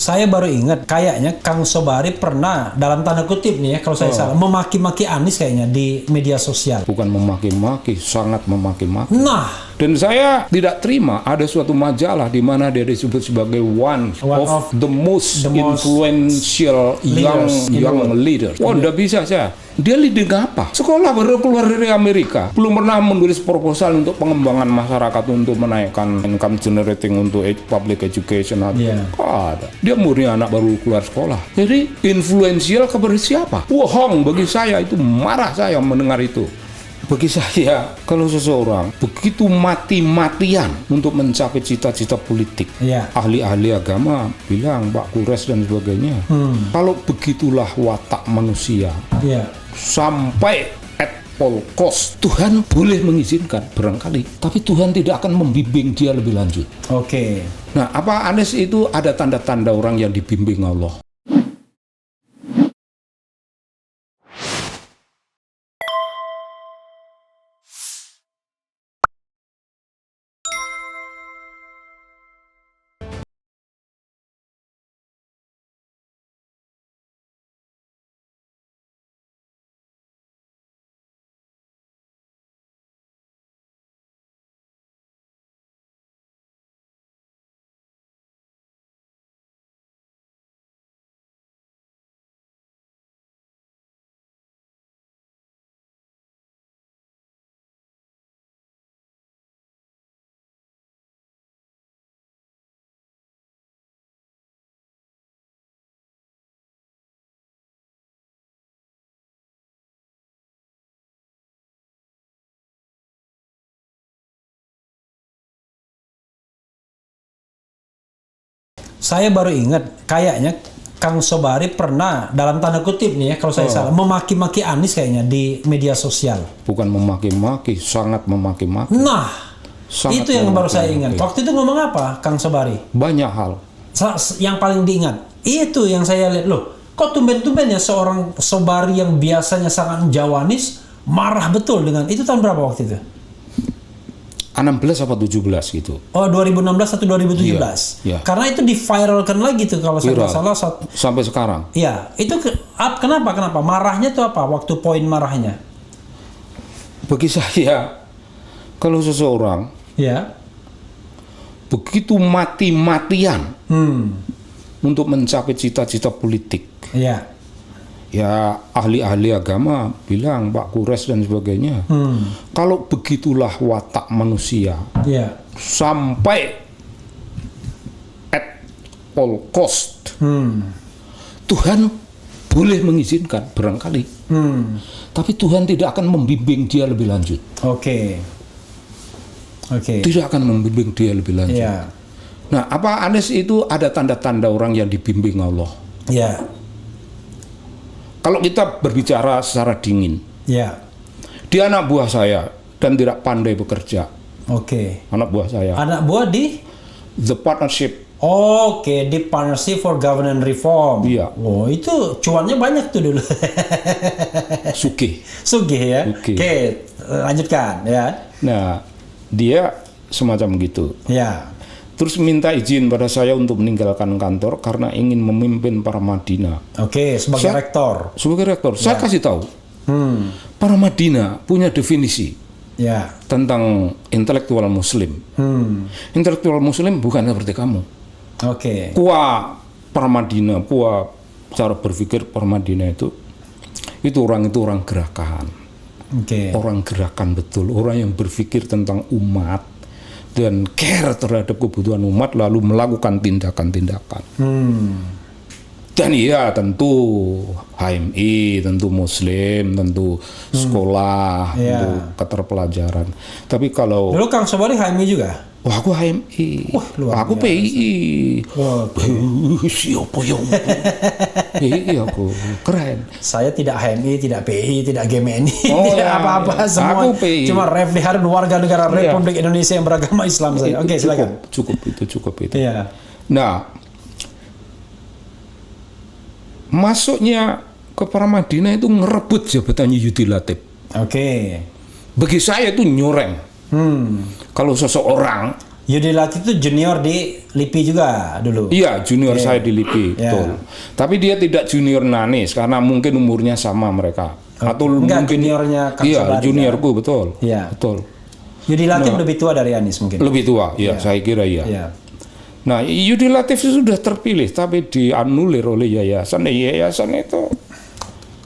Saya baru ingat, kayaknya Kang Sobari pernah, dalam tanda kutip nih ya, kalau saya salah, memaki-maki Anies kayaknya di media sosial. Bukan memaki-maki, sangat memaki-maki. Nah, Dan saya tidak terima ada suatu majalah di mana dia disebut sebagai one of the most influential young leaders. Wah, udah bisa saya. Dia leading apa? Sekolah baru keluar dari Amerika. Belum pernah menulis proposal untuk pengembangan masyarakat untuk menaikkan income generating untuk public education. Kok ada? Dia murni anak baru keluar sekolah. Jadi influential kepada siapa? Bohong bagi saya, itu marah saya mendengar itu. Bagi saya, kalau seseorang begitu mati-matian untuk mencapai cita-cita politik, ahli-ahli agama bilang, Pak Kures dan sebagainya, kalau begitulah watak manusia, sampai at all cost, Tuhan boleh mengizinkan barangkali, tapi Tuhan tidak akan membimbing dia lebih lanjut. Nah, apa Anies itu ada tanda-tanda orang yang dibimbing Allah. saya baru ingat, kayaknya Kang Sobari pernah, dalam tanda kutip nih ya, kalau saya salah, memaki-maki Anies kayaknya di media sosial. Bukan memaki-maki, sangat memaki-maki. Nah, sangat itu yang baru saya ingat. Waktu itu ngomong apa, Kang Sobari? Banyak hal. Yang paling diingat, itu yang saya lihat, loh, kok tumben-tumben ya seorang Sobari yang biasanya sangat Jawanis, marah betul dengan, itu tahun berapa waktu itu? 16 apa 17 gitu. Oh, 2016 atau 2017. Karena itu diviralkan lagi tuh kalau saya nggak salah. Sampai sekarang. Iya, itu kenapa? Marahnya tuh apa? Waktu poin marahnya? Bagi saya, kalau seseorang begitu mati-matian untuk mencapai cita-cita politik, ya ahli-ahli agama bilang, Pak Kures dan sebagainya, kalau begitulah watak manusia, sampai at all cost, Tuhan boleh mengizinkan barangkali, tapi Tuhan tidak akan membimbing dia lebih lanjut. Tidak akan membimbing dia lebih lanjut. Nah, apa Anies itu ada tanda-tanda orang yang dibimbing Allah. Kalau kita berbicara secara dingin, dia anak buah saya dan tidak pandai bekerja. Anak buah saya. Anak buah di The Partnership. Di Partnership for Governance Reform. Oh, itu cuannya banyak tuh dulu. Sugih ya. Lanjutkan ya. Nah, dia semacam gitu. Terus minta izin pada saya untuk meninggalkan kantor karena ingin memimpin para Madinah. Sebagai rektor. Saya kasih tahu. Para Madinah punya definisi tentang intelektual Muslim. Intelektual Muslim bukan seperti kamu. Para Madinah, cara berpikir para Madinah itu orang gerakan. Orang gerakan betul, orang yang berpikir tentang umat dan care terhadap kebutuhan umat lalu melakukan tindakan-tindakan. Dan tentu HMI, tentu Muslim, tentu sekolah, tentu keterpelajaran. Tapi kalau dulu Kang Sobari HMI juga? Aku HMI, aku PII. Siapa yang PII aku keren. Saya tidak HMI, tidak PII, tidak GMNI, tidak apa-apa semua. Aku PII. Cuma Refli Harun, warga negara Republik Indonesia yang beragama Islam saja. Silakan. Cukup itu. Nah, masuknya ke para Madinah itu ngerebut jabatannya Yudi Latif. Bagi saya itu nyoreng. Kalau seseorang Yudi Latif itu junior di LIPI juga dulu. Iya, junior saya di LIPI, Yeah. betul. Tapi dia tidak junior Nanis karena mungkin umurnya sama mereka. Atau Enggak, mungkin juniornya Kang iya, Sobari, juniorku betul. Iya. Betul. Yudi Latif lebih tua dari Anies mungkin. Lebih tua, ya, saya kira iya. Iya. Nah, Yudi Latif sudah terpilih tapi dianulir oleh yayasan. Yayasan itu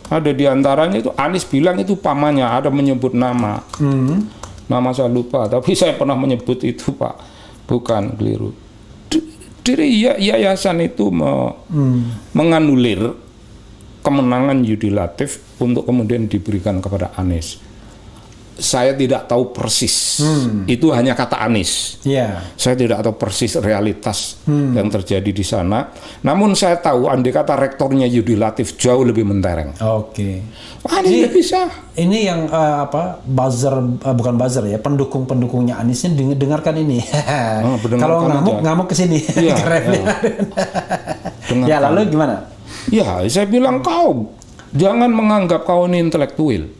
ada di antaranya itu Anies bilang itu pamannya, ada menyebut nama. Nama saya lupa, tapi saya pernah menyebut itu, Pak. Bukan, keliru. Dari yayasan itu menganulir kemenangan Yudi Latif untuk kemudian diberikan kepada Anies. Saya tidak tahu persis, itu hanya kata Anies. Iya. Saya tidak tahu persis realitas yang terjadi di sana. Namun saya tahu andai kata rektornya Yudi Latif jauh lebih mentereng. Oke. Anies nggak bisa. Ini yang buzzer, bukan buzzer ya, pendukungnya Anies ini dengarkan ini. Kalau ngamuk ke sini. Iya, Ya, lalu gimana? Ya, saya bilang kau jangan menganggap kau ini intelektual.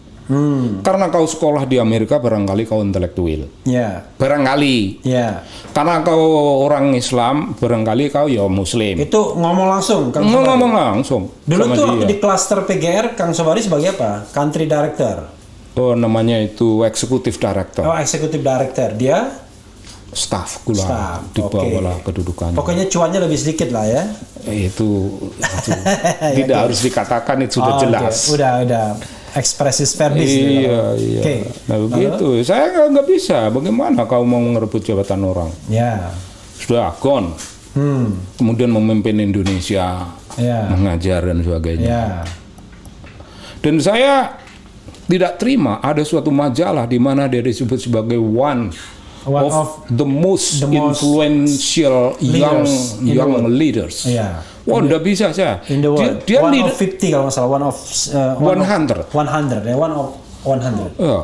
Karena kau sekolah di Amerika barangkali kau intelektual. Ya. Barangkali. Ya. Karena kau orang Islam barangkali kau ya Muslim. Itu ngomong langsung, Kang Sobari. Ngomong langsung. Dulu sama tuh dia. waktu di klaster PGR, Kang Sobari sebagai apa? Country Director. Oh, namanya itu Executive Director. Oh, Executive Director. Dia Staff gula staff. di bawah Oke. lah kedudukannya. Pokoknya cuannya lebih sedikit lah ya. Itu tidak harus dikatakan, itu sudah jelas. Oke. Udah ekspresis verbis. Iya. Oke. Nah begitu. Saya nggak bisa. Bagaimana kau mau merebut jabatan orang? Ya. Sudah gone. Kemudian memimpin Indonesia, Ya. mengajar dan sebagainya. Ya. Dan saya tidak terima ada suatu majalah di mana dia disebut sebagai one of the most influential young leaders. Iya. Wah, udah bisa saya. In the world. Dia one leader, of 50 kalau nggak salah. One of 100. 100 ya. One of 100. Ya.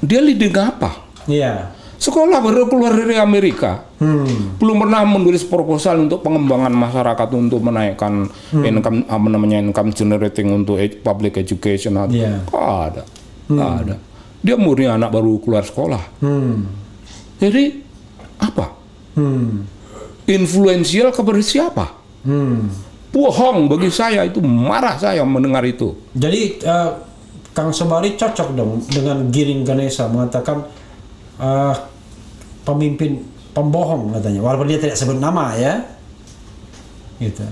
Dia leading apa? Iya. Sekolah baru keluar dari Amerika. Belum pernah menulis proposal untuk pengembangan masyarakat untuk menaikkan income generating untuk public education. Iya. Nggak ada. Nggak ada. Dia murni anak baru keluar sekolah. Jadi apa? Influensial kepada siapa? Bohong bagi saya, itu marah saya mendengar itu. Jadi Kang Sobari cocok dong dengan Giring Ganesa mengatakan pemimpin pembohong katanya, walaupun dia tidak sebut nama ya. Gitu.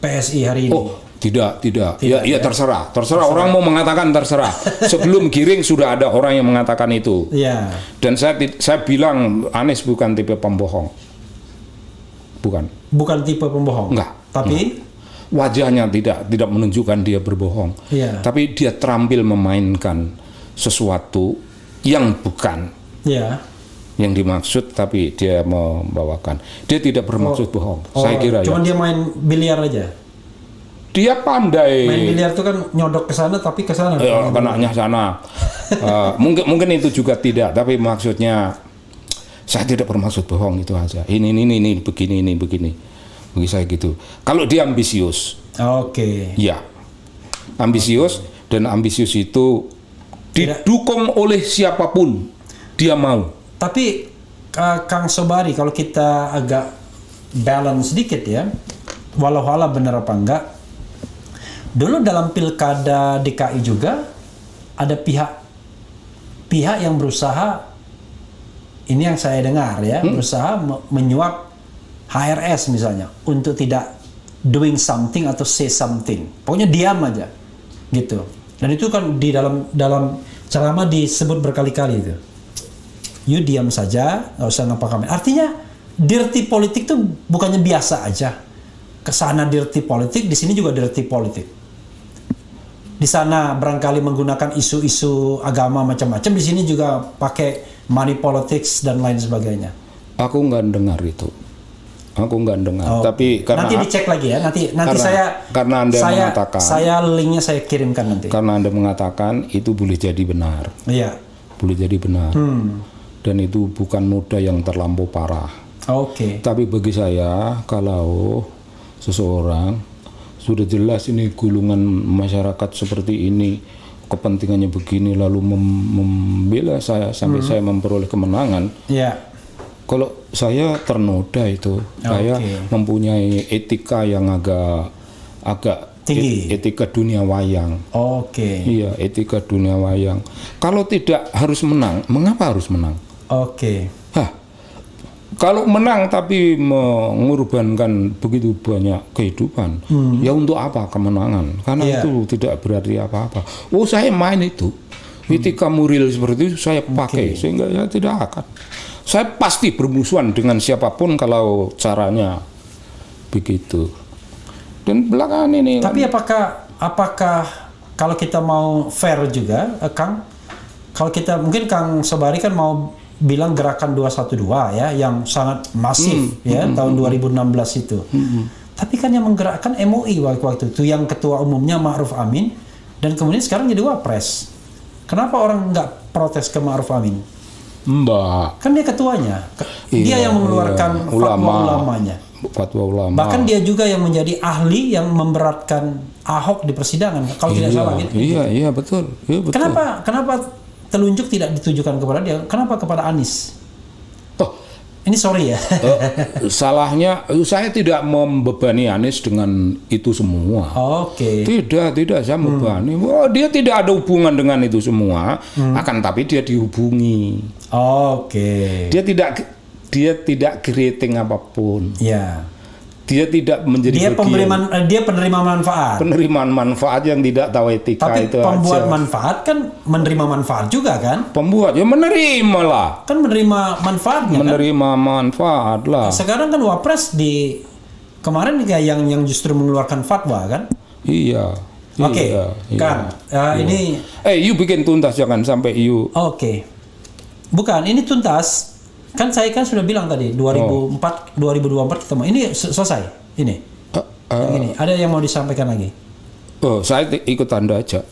PSI hari ini. Oh, tidak. Ya terserah orang mau mengatakan, terserah. Sebelum Giring sudah ada orang yang mengatakan itu. Iya. Dan saya bilang Anies bukan tipe pembohong. Bukan tipe pembohong. Enggak. Tapi wajahnya tidak menunjukkan dia berbohong. Iya. Tapi dia terampil memainkan sesuatu yang bukan ya. yang dimaksud, tapi dia membawakan. Dia tidak bermaksud bohong. Saya kira cuman ya. dia main biliar aja. Dia pandai. Main biliar itu kan nyodok ke sana tapi ke sana. Kenanya sana. Mungkin itu juga tidak, tapi maksudnya saya tidak bermaksud bohong, itu aja. Ini begini. Bagi saya gitu. Kalau dia ambisius. Oke. Ya. Ambisius, dan ambisius itu didukung oleh siapapun dia mau. Tapi Kang Sobari, kalau kita agak balance sedikit ya, walau benar apa enggak, dulu dalam pilkada DKI juga ada pihak yang berusaha, ini yang saya dengar ya, berusaha menyuap HRS misalnya untuk tidak doing something atau say something, pokoknya diam aja gitu. Dan itu kan di dalam ceramah disebut berkali-kali itu. You diam saja, nggak usah ngapa-ngapain. Artinya dirty politik tuh bukannya biasa aja. Kesana dirty politik, di sini juga dirty politik. Di sana barangkali menggunakan isu-isu agama macam-macam, di sini juga pakai money politics dan lain sebagainya. Aku nggak dengar itu. Tapi karena nanti dicek lagi ya. Nanti karena Anda mengatakan. Saya linknya saya kirimkan nanti. Karena Anda mengatakan itu boleh jadi benar. Iya. Boleh jadi benar. Dan itu bukan noda yang terlampau parah. Oke. Tapi bagi saya, kalau seseorang sudah jelas ini golongan masyarakat seperti ini, kepentingannya begini, lalu membela saya sampai saya memperoleh kemenangan, Iya. Kalau saya ternoda itu, saya mempunyai etika yang agak tinggi. Etika dunia wayang. Oke. Iya, etika dunia wayang. Kalau tidak harus menang, mengapa harus menang? Oke. Kalau menang tapi mengorbankan begitu banyak kehidupan, ya untuk apa kemenangan? Karena itu tidak berarti apa-apa. Oh, saya main itu. Etika moral seperti itu saya pakai, sehingga saya tidak akan. Saya pasti bermusuhan dengan siapapun kalau caranya begitu. Dan belakangan ini. Tapi apakah kalau kita mau fair juga, Kang? Kalau kita mungkin Kang Sobari kan mau bilang gerakan 212 ya, yang sangat masif ya tahun 2016 itu. Tapi kan yang menggerakkan MUI waktu itu, yang ketua umumnya Ma'ruf Amin, dan kemudian sekarang jadi wapres. Kenapa orang nggak protes ke Ma'ruf Amin? Mbak. Kan dia ketuanya, dia yang mengeluarkan fatwa ulamanya. Fatwa ulama. Bahkan dia juga yang menjadi ahli yang memberatkan Ahok di persidangan, kalau tidak salah gitu. Iya betul. Kenapa telunjuk tidak ditujukan kepada dia? Kenapa kepada Anies? Ini sorry ya. Salahnya saya tidak membebani Anies dengan itu semua. Oke. Tidak saya membebani. Dia tidak ada hubungan dengan itu semua. Akan tapi dia dihubungi. Oke. Dia tidak creating apapun. Ya. Dia tidak menjadi dia penerima manfaat. Penerimaan manfaat yang tidak tahu etika. Tapi itu pembuat aja. Manfaat kan menerima manfaat juga kan? Pembuat ya menerima lah. Kan menerima manfaatnya. Menerima manfaat lah. Sekarang kan wapres di kemarin yang justru mengeluarkan fatwa kan? Iya. Oke. Kan ini. You bikin tuntas jangan sampai you. Oke. Bukan, ini tuntas. Kan saya kan sudah bilang tadi 2024 kita mau ini selesai ini. Yang ini ada yang mau disampaikan lagi? Saya ikut Anda aja.